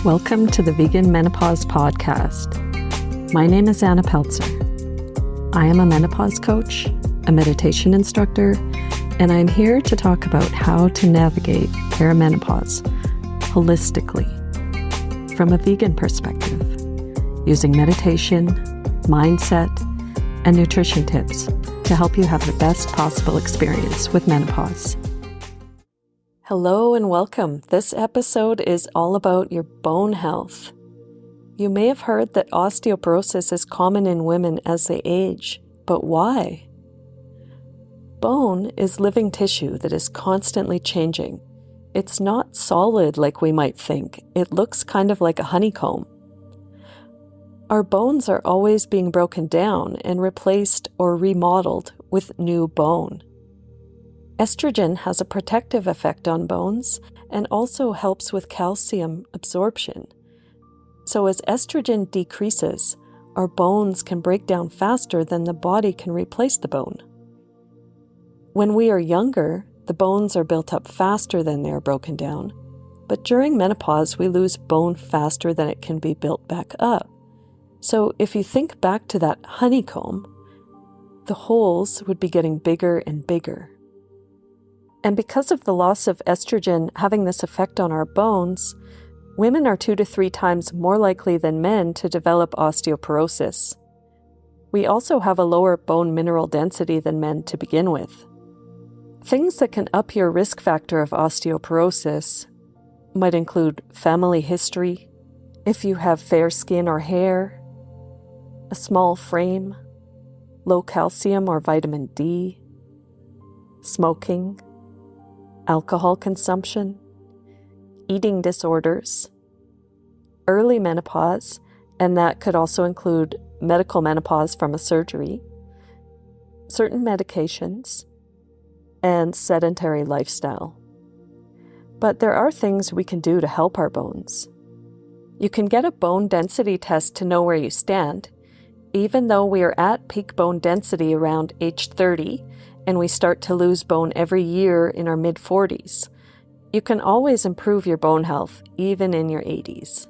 Welcome to the Vegan Menopause Podcast. My name is Anna Peltzer. I am a menopause coach, a meditation instructor, and I'm here to talk about how to navigate perimenopause holistically from a vegan perspective, using meditation, mindset, and nutrition tips to help you have the best possible experience with menopause. Hello and welcome. This episode is all about your bone health. You may have heard that osteoporosis is common in women as they age, but why? Bone is living tissue that is constantly changing. It's not solid like we might think. It looks kind of like a honeycomb. Our bones are always being broken down and replaced or remodeled with new bone. Estrogen has a protective effect on bones and also helps with calcium absorption. So as estrogen decreases, our bones can break down faster than the body can replace the bone. When we are younger, the bones are built up faster than they are broken down, but during menopause, we lose bone faster than it can be built back up. So if you think back to that honeycomb, the holes would be getting bigger and bigger. And because of the loss of estrogen having this effect on our bones, women are 2 to 3 times more likely than men to develop osteoporosis. We also have a lower bone mineral density than men to begin with. Things that can up your risk factor of osteoporosis might include family history, if you have fair skin or hair, a small frame, low calcium or vitamin D, smoking, alcohol consumption, eating disorders, early menopause, and that could also include medical menopause from a surgery, certain medications, and sedentary lifestyle. But there are things we can do to help our bones. You can get a bone density test to know where you stand. Even though we are at peak bone density around age 30, and we start to lose bone every year in our mid-40s, you can always improve your bone health, even in your 80s.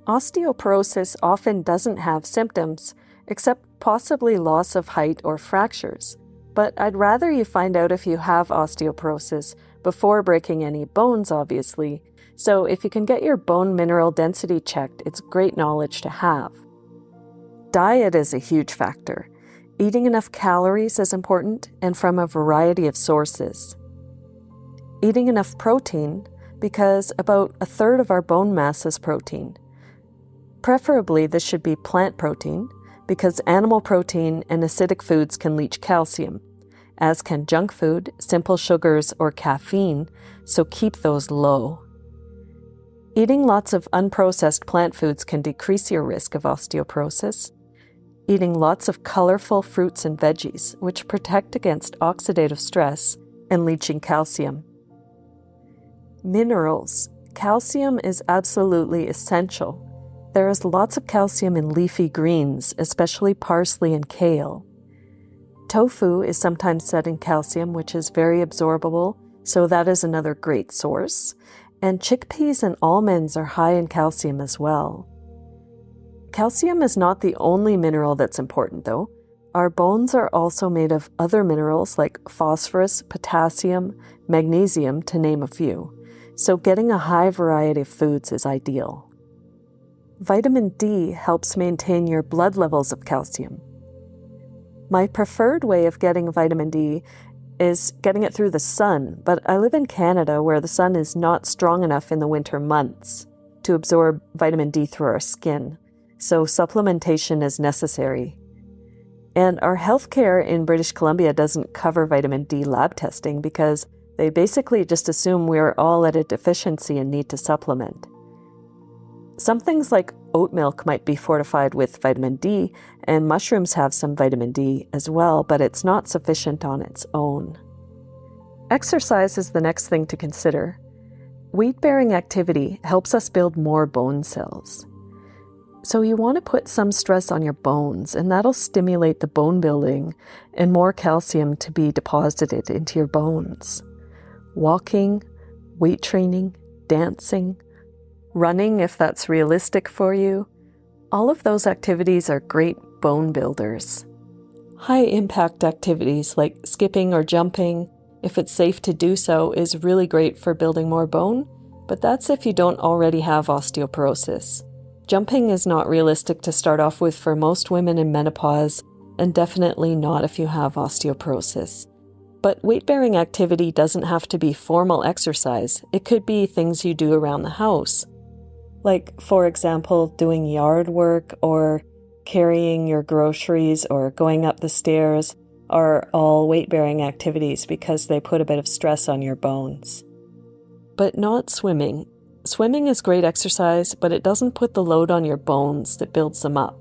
Osteoporosis often doesn't have symptoms, except possibly loss of height or fractures. But I'd rather you find out if you have osteoporosis before breaking any bones, obviously. So if you can get your bone mineral density checked, it's great knowledge to have. Diet is a huge factor. Eating enough calories is important, and from a variety of sources. Eating enough protein, because about a third of our bone mass is protein. Preferably, this should be plant protein, because animal protein and acidic foods can leach calcium, as can junk food, simple sugars, or caffeine, so keep those low. Eating lots of unprocessed plant foods can decrease your risk of osteoporosis. Eating lots of colorful fruits and veggies, which protect against oxidative stress and leaching calcium. Minerals. Calcium is absolutely essential. There is lots of calcium in leafy greens, especially parsley and kale. Tofu is sometimes set in calcium, which is very absorbable, so that is another great source. And chickpeas and almonds are high in calcium as well. Calcium is not the only mineral that's important, though. Our bones are also made of other minerals like phosphorus, potassium, magnesium, to name a few. So getting a high variety of foods is ideal. Vitamin D helps maintain your blood levels of calcium. My preferred way of getting vitamin D is getting it through the sun, but I live in Canada where the sun is not strong enough in the winter months to absorb vitamin D through our skin. So supplementation is necessary. And our healthcare in British Columbia doesn't cover vitamin D lab testing because they basically just assume we're all at a deficiency and need to supplement. Some things like oat milk might be fortified with vitamin D, and mushrooms have some vitamin D as well, but it's not sufficient on its own. Exercise is the next thing to consider. Weight-bearing activity helps us build more bone cells. So you want to put some stress on your bones, and that'll stimulate the bone building and more calcium to be deposited into your bones. Walking, weight training, dancing, running if that's realistic for you. All of those activities are great bone builders. High-impact activities like skipping or jumping, if it's safe to do so, is really great for building more bone, but that's if you don't already have osteoporosis. Jumping is not realistic to start off with for most women in menopause, and definitely not if you have osteoporosis. But weight-bearing activity doesn't have to be formal exercise. It could be things you do around the house. Like, for example, doing yard work or carrying your groceries or going up the stairs are all weight-bearing activities because they put a bit of stress on your bones. But not swimming. Swimming is great exercise, but it doesn't put the load on your bones that builds them up.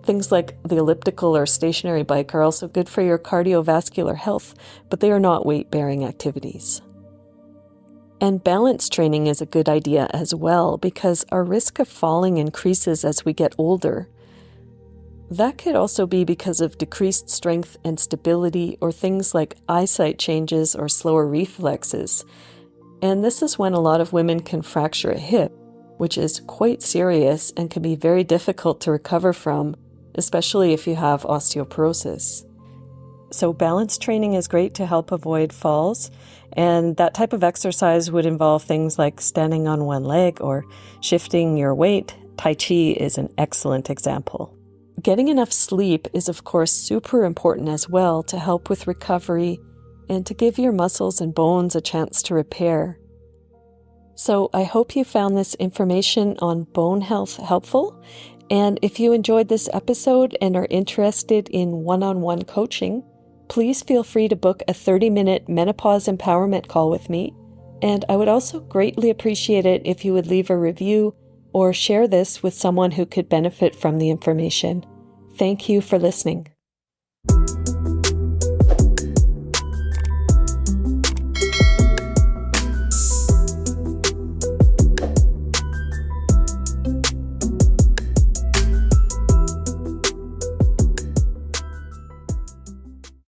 Things like the elliptical or stationary bike are also good for your cardiovascular health, but they are not weight-bearing activities. And balance training is a good idea as well because our risk of falling increases as we get older. That could also be because of decreased strength and stability or things like eyesight changes or slower reflexes. And this is when a lot of women can fracture a hip, which is quite serious and can be very difficult to recover from, especially if you have osteoporosis. So balance training is great to help avoid falls, and that type of exercise would involve things like standing on one leg or shifting your weight. Tai Chi is an excellent example. Getting enough sleep is of course super important as well to help with recovery and to give your muscles and bones a chance to repair. So I hope you found this information on bone health helpful. And if you enjoyed this episode and are interested in one-on-one coaching, please feel free to book a 30-minute menopause empowerment call with me. And I would also greatly appreciate it if you would leave a review or share this with someone who could benefit from the information. Thank you for listening.